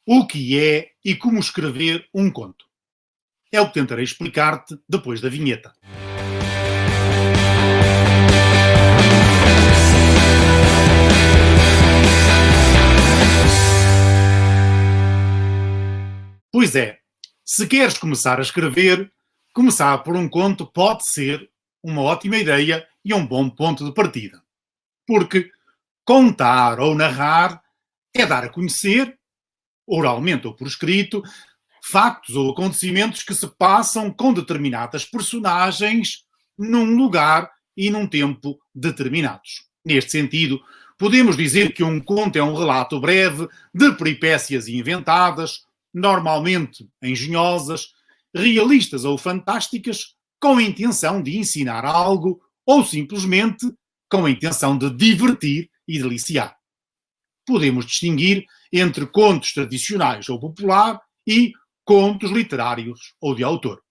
O que é e como escrever um conto? É o que tentarei explicar-te depois da vinheta. Pois é, se queres começar a escrever, começar por um conto pode ser uma ótima ideia e um bom ponto de partida. Porque contar ou narrar é dar a conhecer, oralmente ou por escrito, factos ou acontecimentos que se passam com determinadas personagens num lugar e num tempo determinados. Neste sentido, podemos dizer que um conto é um relato breve de peripécias inventadas, normalmente engenhosas, realistas ou fantásticas, com a intenção de ensinar algo ou simplesmente com a intenção de divertir e deliciar. Podemos distinguir entre contos tradicionais ou popular e contos literários ou de autor.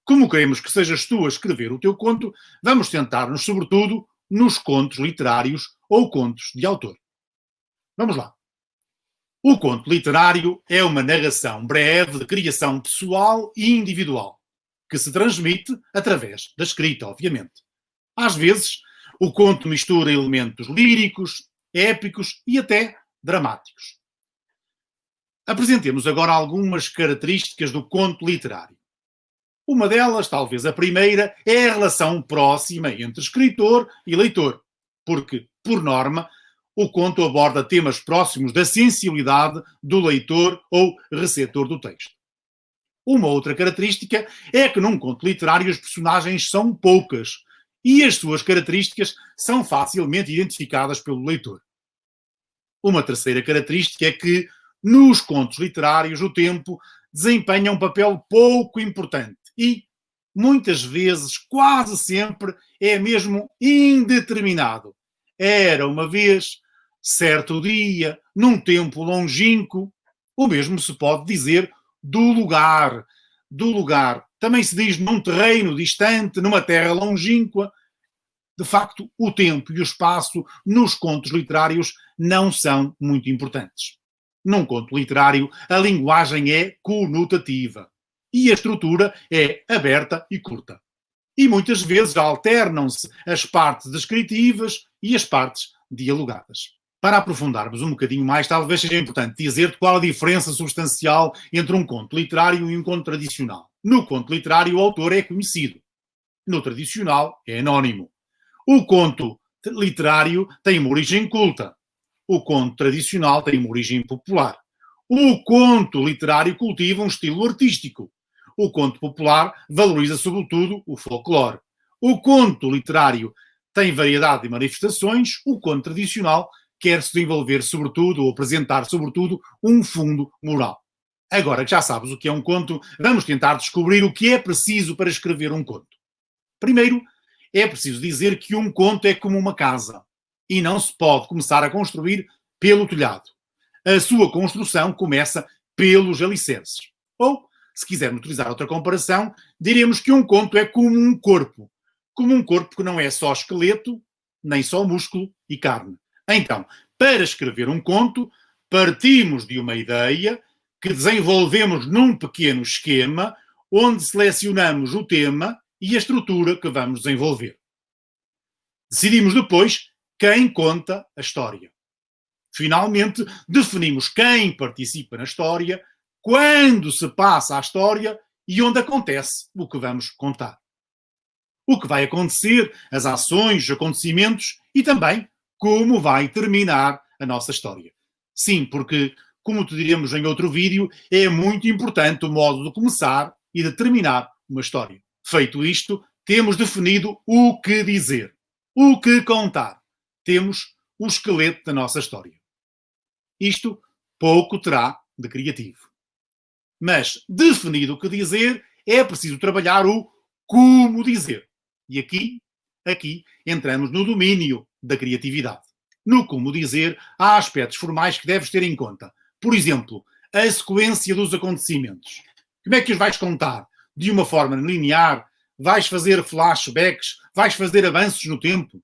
Como queremos que sejas tu a escrever o teu conto, vamos tentar-nos, sobretudo, nos contos literários ou contos de autor. Vamos lá. O conto literário é uma narração breve de criação pessoal e individual, que se transmite através da escrita, obviamente. Às vezes, o conto mistura elementos líricos, épicos e até dramáticos. Apresentemos agora algumas características do conto literário. Uma delas, talvez a primeira, é a relação próxima entre escritor e leitor, porque, por norma, o conto aborda temas próximos da sensibilidade do leitor ou receptor do texto. Uma outra característica é que num conto literário as personagens são poucas e as suas características são facilmente identificadas pelo leitor. Uma terceira característica é que, nos contos literários, o tempo desempenha um papel pouco importante e, muitas vezes, quase sempre, é mesmo indeterminado. Era uma vez, certo dia, num tempo longínquo. O mesmo se pode dizer do lugar. Do lugar. Também se diz num terreno distante, numa terra longínqua. De facto, o tempo e o espaço nos contos literários não são muito importantes. Num conto literário, a linguagem é conotativa e a estrutura é aberta e curta. E muitas vezes alternam-se as partes descritivas e as partes dialogadas. Para aprofundarmos um bocadinho mais, talvez seja importante dizer qual a diferença substancial entre um conto literário e um conto tradicional. No conto literário, o autor é conhecido. No tradicional, é anónimo. O conto literário tem uma origem culta. O conto tradicional tem uma origem popular. O conto literário cultiva um estilo artístico. O conto popular valoriza, sobretudo, o folclore. O conto literário tem variedade de manifestações. O conto tradicional quer se desenvolver, sobretudo, ou apresentar, sobretudo, um fundo moral. Agora que já sabes o que é um conto, vamos tentar descobrir o que é preciso para escrever um conto. Primeiro, é preciso dizer que um conto é como uma casa e não se pode começar a construir pelo telhado. A sua construção começa pelos alicerces. Ou, se quisermos utilizar outra comparação, diremos que um conto é como um corpo. Como um corpo que não é só esqueleto, nem só músculo e carne. Então, para escrever um conto, partimos de uma ideia que desenvolvemos num pequeno esquema onde selecionamos o tema e a estrutura que vamos desenvolver. Decidimos depois quem conta a história. Finalmente, definimos quem participa na história, quando se passa a história e onde acontece o que vamos contar. O que vai acontecer, as ações, os acontecimentos e também como vai terminar a nossa história. Sim, porque, como te diremos em outro vídeo, é muito importante o modo de começar e de terminar uma história. Feito isto, temos definido o que dizer, o que contar. Temos o esqueleto da nossa história. Isto pouco terá de criativo. Mas, definido o que dizer, é preciso trabalhar o como dizer. E aqui entramos no domínio da criatividade. No como dizer, há aspectos formais que deves ter em conta. Por exemplo, a sequência dos acontecimentos. Como é que os vais contar? De uma forma linear? Vais fazer flashbacks? Vais fazer avanços no tempo?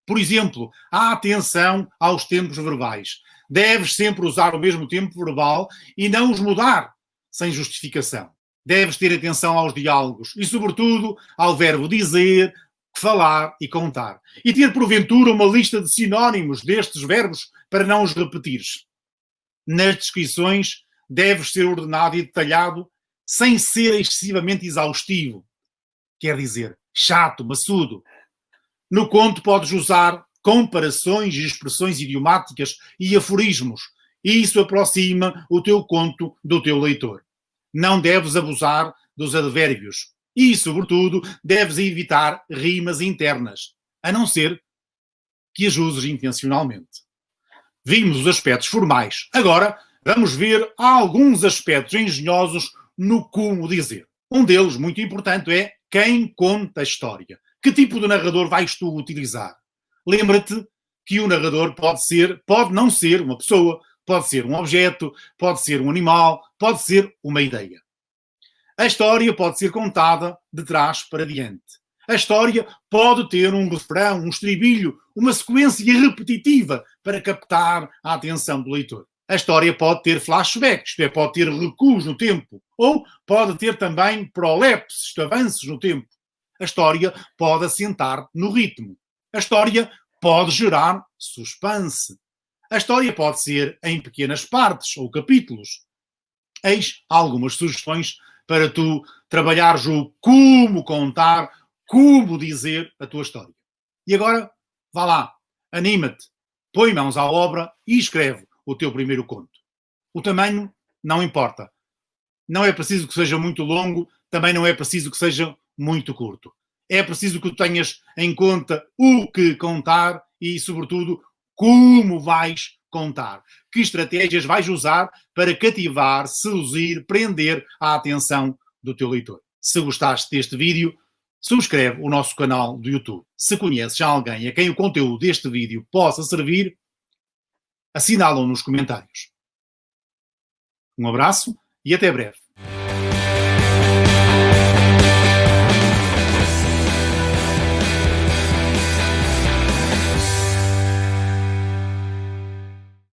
Por exemplo, a atenção aos tempos verbais. Deves sempre usar o mesmo tempo verbal e não os mudar sem justificação. Deves ter atenção aos diálogos e, sobretudo, ao verbo dizer, falar e contar. E ter, porventura, uma lista de sinónimos destes verbos para não os repetires. Nas descrições, deves ser ordenado e detalhado sem ser excessivamente exaustivo. Quer dizer, chato, maçudo. No conto podes usar comparações e expressões idiomáticas e aforismos. E isso aproxima o teu conto do teu leitor. Não deves abusar dos advérbios. E, sobretudo, deves evitar rimas internas, a não ser que as uses intencionalmente. Vimos os aspectos formais. Agora, vamos ver alguns aspectos engenhosos no como dizer. Um deles, muito importante, é quem conta a história. Que tipo de narrador vais tu utilizar? Lembra-te que o narrador pode não ser uma pessoa, pode ser um objeto, pode ser um animal, pode ser uma ideia. A história pode ser contada de trás para diante. A história pode ter um refrão, um estribilho, uma sequência repetitiva para captar a atenção do leitor. A história pode ter flashbacks, isto é, pode ter recuos no tempo, ou pode ter também prolepses, isto, avanços no tempo. A história pode assentar no ritmo. A história pode gerar suspense. A história pode ser em pequenas partes ou capítulos. Eis algumas sugestões para tu trabalhares o como contar, como dizer a tua história. E agora, vá lá, anima-te, põe mãos à obra e escreve o teu primeiro conto. O tamanho não importa. Não é preciso que seja muito longo, também não é preciso que seja muito curto. É preciso que tu tenhas em conta o que contar e, sobretudo, como vais contar. Que estratégias vais usar para cativar, seduzir, prender a atenção do teu leitor. Se gostaste deste vídeo, subscreve o nosso canal do YouTube. Se conheces alguém a quem o conteúdo deste vídeo possa servir, assinala-o nos comentários. Um abraço e até breve.